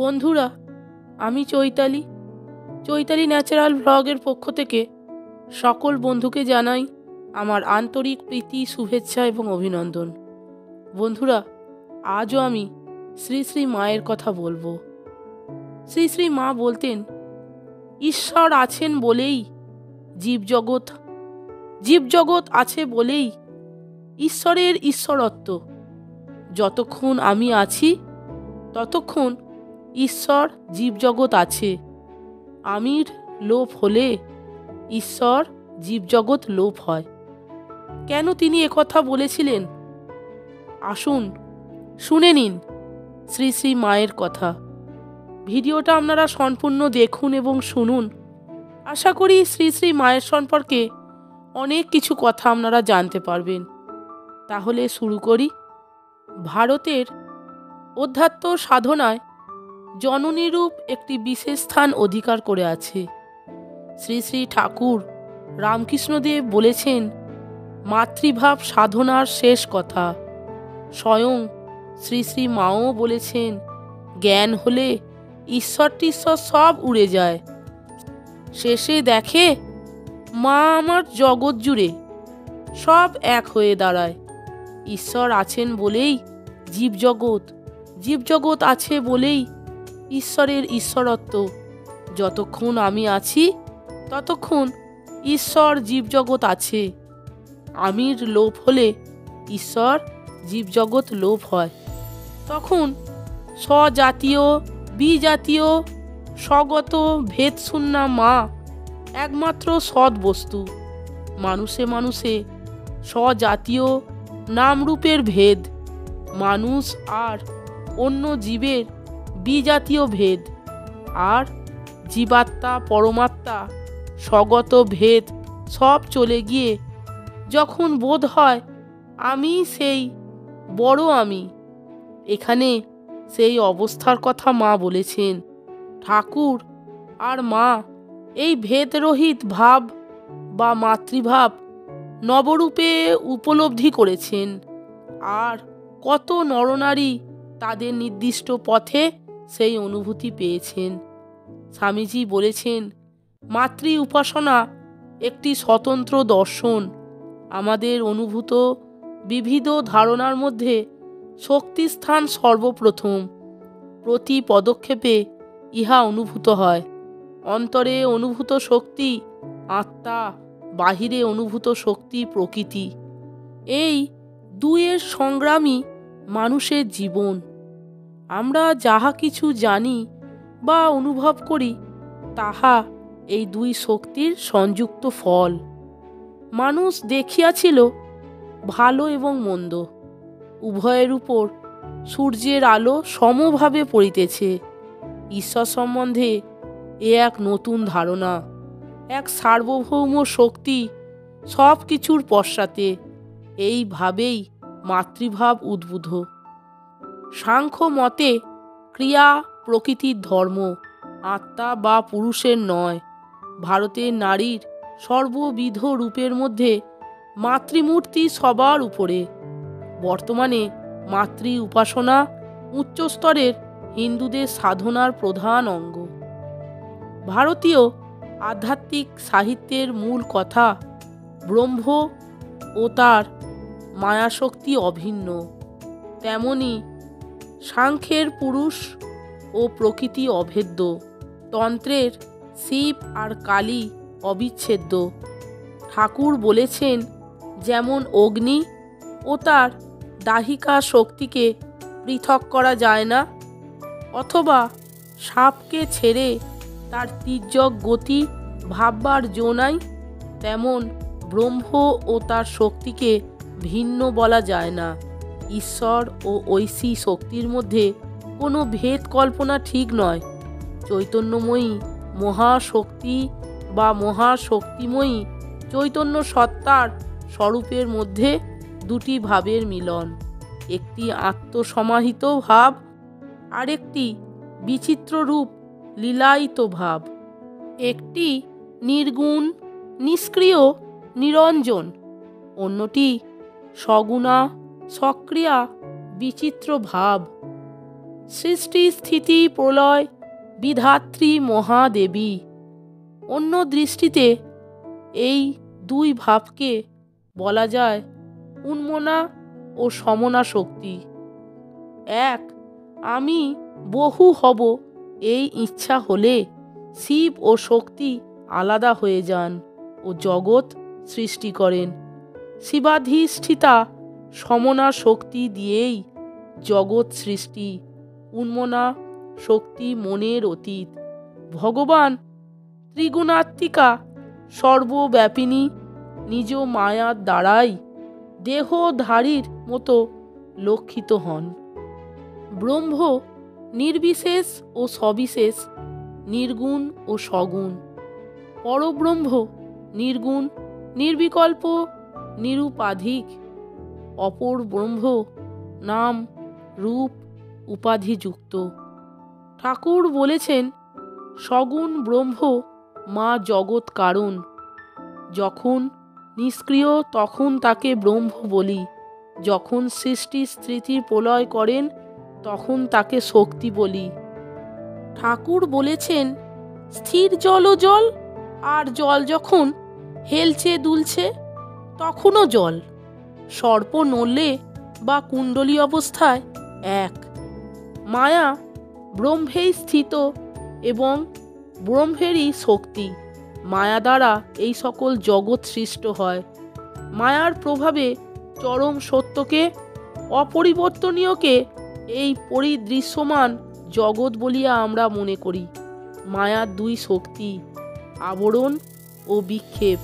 বন্ধুরা, আমি চৈতালি চৈতালি ন্যাচারাল ব্লগের পক্ষ থেকে সকল বন্ধুকে জানাই আমার আন্তরিক প্রীতি, শুভেচ্ছা এবং অভিনন্দন। বন্ধুরা, আজও আমি শ্রী শ্রী মায়ের কথা বলবো। শ্রী শ্রী মা বলতেন, ঈশ্বর আছেন বলেই জীবজগৎ আছে বলেই ঈশ্বরের ঈশ্বরত্ব। যতক্ষণ আমি আছি ততক্ষণ ঈশ্বর জীবজগৎ আছে। আমির লোপ হলে ঈশ্বর জীবজগৎ লোপ হয়। কেন তিনি একথা বলেছিলেন? আসুন শুনে নিন শ্রী শ্রী মায়ের কথা। ভিডিওটা আপনারা সম্পূর্ণ দেখুন এবং শুনুন। আশা করি শ্রী শ্রী মায়ের সম্পর্কে অনেক কিছু কথা আপনারা জানতে পারবেন। তাহলে শুরু করি। ভারতের অধ্যাত্ম সাধনায় জননীরূপ একটি বিশেষ স্থান অধিকার করে আছে। শ্রী শ্রী ঠাকুর রামকৃষ্ণদেব বলেছেন, মাতৃভাব সাধনার শেষ কথা। স্বয়ং শ্রী শ্রী মাও বলেছেন, জ্ঞান হলে ঈশ্বর টিশ্বর সব উড়ে যায়। শেষে দেখে মা আমার জগৎ জুড়ে সব এক হয়ে দাঁড়ায়। ঈশ্বর আছেন বলেই জীবজগৎ আছে বলেই ঈশ্বরের ঈশ্বরত্ব। যতক্ষণ আমি আছি ততক্ষণ ঈশ্বর জীবজগৎ আছে। আমির লোপ হলে ঈশ্বর জীবজগৎ লোপ হয়। তখন স্বজাতীয় বিজাতীয় স্বগত ভেদশূন্যা মা একমাত্র সৎ বস্তু। মানুষে মানুষে স্বজাতীয় নামরূপের ভেদ, মানুষ আর অন্য জীবের বিজাতীয় ভেদ, আর জীবাত্মা পরমাত্মা স্বগত ভেদ সব চলে গিয়ে যখন বোধ হয় আমি সেই বড় আমি, এখানে সেই অবস্থার কথা মা বলেছেন। ঠাকুর আর মা এই ভেদরহিত ভাব বা মাতৃভাব নবরূপে উপলব্ধি করেছেন। আর কত নরনারী তাদের নির্দিষ্ট পথে সেই অনুভূতি পেয়েছেন। স্বামীজি বলেছেন, মাতৃ উপাসনা একটি স্বতন্ত্র দর্শন। আমাদের অনুভূত বিবিধ ধারণার মধ্যে শক্তিস্থান সর্বপ্রথম। প্রতি পদক্ষেপে ইহা অনুভূত হয়। অন্তরে অনুভূত শক্তি আত্মা, বাহিরে অনুভূত শক্তি প্রকৃতি। এই দুয়ের সংগ্রামই মানুষের জীবন। আমরা যাহা কিছু জানি বা অনুভব করি তাহা এই দুই শক্তির সংযুক্ত ফল। মানুষ দেখিয়াছিল ভালো এবং মন্দ, উভয়ের উপর সূর্যের আলো সমভাবে পড়িতেছে। ঈশ্বর সম্বন্ধে এ এক নতুন ধারণা, এক সার্বভৌম শক্তি সব কিছুর পশ্চাতে। এইভাবেই মাতৃভাব উদ্বুদ্ধ। সাংখ্য মতে ক্রিয়া প্রকৃতির ধর্ম, আত্মা বা পুরুষের নয়। ভারতের নারীর সর্ববিধ রূপের মধ্যে মাতৃমূর্তি সবার উপরে। বর্তমানে মাতৃ উপাসনা উচ্চস্তরের হিন্দুদের সাধনার প্রধান অঙ্গ। ভারতীয় আধ্যাত্মিক সাহিত্যের মূল কথা ব্রহ্ম ও তার মায়াশক্তি অভিন্ন। তেমনি সাংখ্যের পুরুষ ও প্রকৃতি অভেদ্য। তন্ত্রের শিব আর কালী অবিচ্ছেদ্য। ঠাকুর বলেছেন, যেমন অগ্নি ও তার দাহিকা শক্তিকে পৃথক করা যায় না, অথবা সাপকে ছেড়ে তার তির্যক গতি ভাববার জো নাই, তেমন ব্রহ্ম ও তার শক্তিকে ভিন্ন বলা যায় না। ঈশ্বর ও ঐশী শক্তির মধ্যে কোনো ভেদ কল্পনা ঠিক নয়। চৈতন্যময়ী মহাশক্তি বা মহাশক্তিময়ী চৈতন্য সত্তার স্বরূপের মধ্যে দুটি ভাবের মিলন। একটি আত্মসমাহিত ভাব, আরেকটি বিচিত্র রূপ লীলায়িত ভাব। একটি নির্গুণ নিষ্ক্রিয় নিরঞ্জন, অন্যটি সগুণা সক্রিয়া বিচিত্র ভাব। সৃষ্টি স্থিতি প্রলয় বিধাত্রী মহাদেবী। অন্য দৃষ্টিতে এই দুই ভাবকে বলা যায় উন্মনা ও সমনা শক্তি। এক, আমি বহু হব এই ইচ্ছা হলে শিব ও শক্তি আলাদা হয়ে যান ও জগৎ সৃষ্টি করেন। শিবাধিষ্ঠিতা সমনা শক্তি দিয়েই জগৎ সৃষ্টি। উন্মনা শক্তি মনের অতীত। ভগবান ত্রিগুণাত্মিকা সর্বব্যাপিনী নিজ মায়ার দ্বারাই দেহধারীর মতো লক্ষিত হন। ব্রহ্ম নির্বিশেষ ও সবিশেষ, নির্গুণ ও সগুণ। পরব্রহ্ম নির্গুণ, নির্বিকল্প, নিরুপাধিক। অপর ব্রহ্ম নাম রূপ উপাধিযুক্ত। ঠাকুর বলেছেন, সগুণ ব্রহ্ম মা জগৎ কারণ। যখন নিষ্ক্রিয় তখন তাকে ব্রহ্ম বলি, যখন সৃষ্টি স্থিতি প্রলয় করেন তখন তাকে শক্তি বলি। ঠাকুর বলেছেন, স্থির জলও জল, আর জল যখন হেলছে দুলছে তখনও জল। সর্প নড়লে বা কুণ্ডলী অবস্থায় এক। মায়া ব্রহ্মেই স্থিত এবং ব্রহ্মেরই শক্তি। মায়া দ্বারা এই সকল জগৎ সৃষ্ট হয়। মায়ার প্রভাবে চরম সত্যকে, অপরিবর্তনীয়কে এই পরিদৃশ্যমান জগৎ বলিয়া আমরা মনে করি। মায়ার দুই শক্তি, আবরণ ও বিক্ষেপ।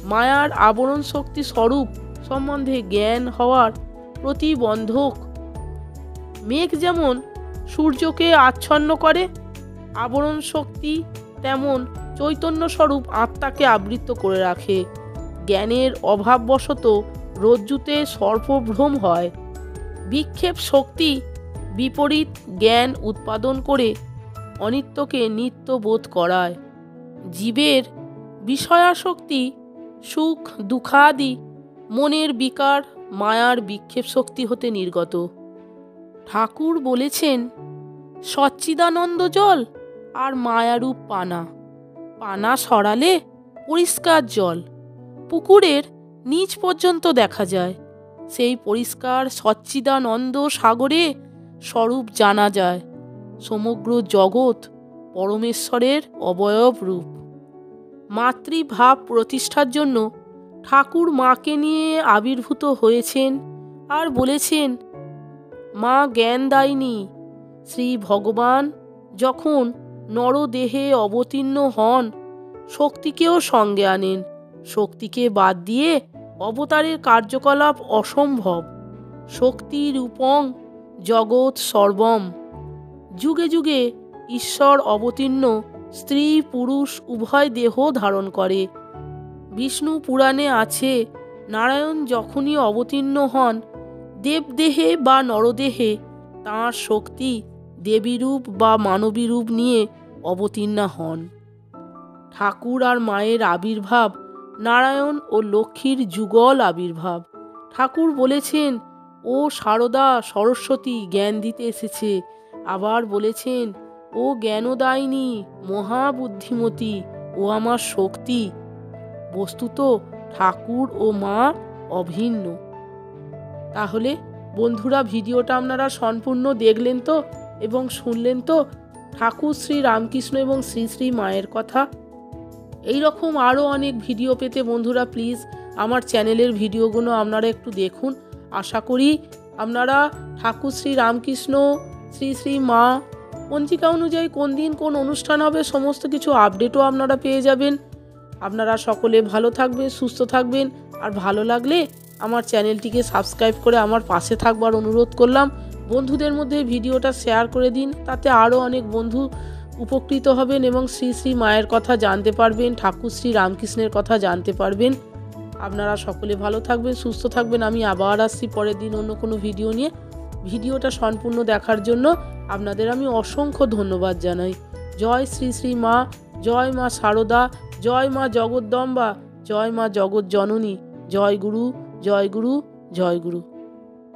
মায়ার আবরণ শক্তি স্বরূপ সম্বন্ধে জ্ঞান হওয়ার প্রতিবন্ধক। মেঘ যেমন সূর্যকে আচ্ছন্ন করে, আবরণ শক্তি তেমন চৈতন্য স্বরূপ আত্মাকে আবৃত করে রাখে। জ্ঞানের অভাববশত রজ্জুতে সর্পভ্রম হয়। বিক্ষেপ শক্তি বিপরীত জ্ঞান উৎপাদন করে অনিত্যকে নিত্য বোধ করায়। জীবের বিষয়াসক্তি, সুখ দুঃখাদি মনের বিকার মায়ার বিক্ষেপ শক্তি হতে নির্গত। ঠাকুর বলেছেন, সচ্চিদানন্দ জল আর মায়ারূপ পানা। পানা সরালে পরিষ্কার জল পুকুরের নিচ পর্যন্ত দেখা যায়। সেই পরিষ্কার সচ্চিদানন্দ সাগরে স্বরূপ জানা যায়। সমগ্র জগৎ পরমেশ্বরের অবয়ব রূপ। মাতৃভাব প্রতিষ্ঠার জন্য ঠাকুর মাকে নিয়ে আবির্ভূত হয়েছেন আর বলেছেন, মা জ্ঞানদায়িনী। শ্রী ভগবান যখন নরদেহে অবতীর্ণ হন শক্তিকেও সঙ্গে আনেন। শক্তিকে বাদ দিয়ে অবতারের কার্যকলাপ অসম্ভব। শক্তি রূপং জগৎ সর্বম। যুগে যুগে ঈশ্বর অবতীর্ণ স্ত্রী পুরুষ উভয় দেহ ধারণ করে। বিষ্ণু পুরাণে আছে, নারায়ণ যখনই অবতীর্ণ হন দেবদেহে বা নরদেহে, তাঁর শক্তি দেবীরূপ বা মানবী রূপ নিয়ে অবতীর্ণা হন। ঠাকুর আর মায়ের আবির্ভাব নারায়ণ ও লক্ষ্মীর যুগল আবির্ভাব। ঠাকুর বলেছেন, ও সারদা সরস্বতী জ্ঞান দিতে এসেছে। আবার বলেছেন, ও জ্ঞানদায়িনী মহাবুদ্ধিমতী, ও আমার শক্তি। বস্তুত ঠাকুর ও মা অভিন্ন। তাহলে বন্ধুরা, ভিডিওটা আপনারা সম্পূর্ণ দেখলেন তো এবং শুনলেন তো ঠাকুর শ্রী রামকৃষ্ণ এবং শ্রী শ্রী মায়ের কথা। এই রকম আরও অনেক ভিডিও পেতে বন্ধুরা প্লিজ আমার চ্যানেলের ভিডিওগুলো আপনারা একটু দেখুন। আশা করি আপনারা ঠাকুর শ্রী রামকৃষ্ণ শ্রী শ্রী মা পঞ্জিকা অনুযায়ী কোন দিন কোন অনুষ্ঠান হবে সমস্ত কিছু আপডেটও আপনারা পেয়ে যাবেন। আপনারা সকলে ভালো থাকবেন, সুস্থ থাকবেন। আর ভালো লাগলে আমার চ্যানেলটিকে সাবস্ক্রাইব করে আমার পাশে থাকবার অনুরোধ করলাম। বন্ধুদের মধ্যে ভিডিওটা শেয়ার করে দিন, তাতে আরও অনেক বন্ধু উপকৃত হবেন এবং শ্রী শ্রী মায়ের কথা জানতে পারবেন, ঠাকুর শ্রী রামকৃষ্ণের কথা জানতে পারবেন। আপনারা সকলে ভালো থাকবেন, সুস্থ থাকবেন। আমি আবার আসছি পরের দিন অন্য কোনো ভিডিও নিয়ে। ভিডিওটা সম্পূর্ণ দেখার জন্য আপনাদের আমি অসংখ্য ধন্যবাদ জানাই। জয় শ্রী শ্রী মা, জয় মা সারদা, জয় মা জগদ্দম্বা, জয় মা জগৎ জননী। জয় গুরু, জয় গুরু, জয় গুরু।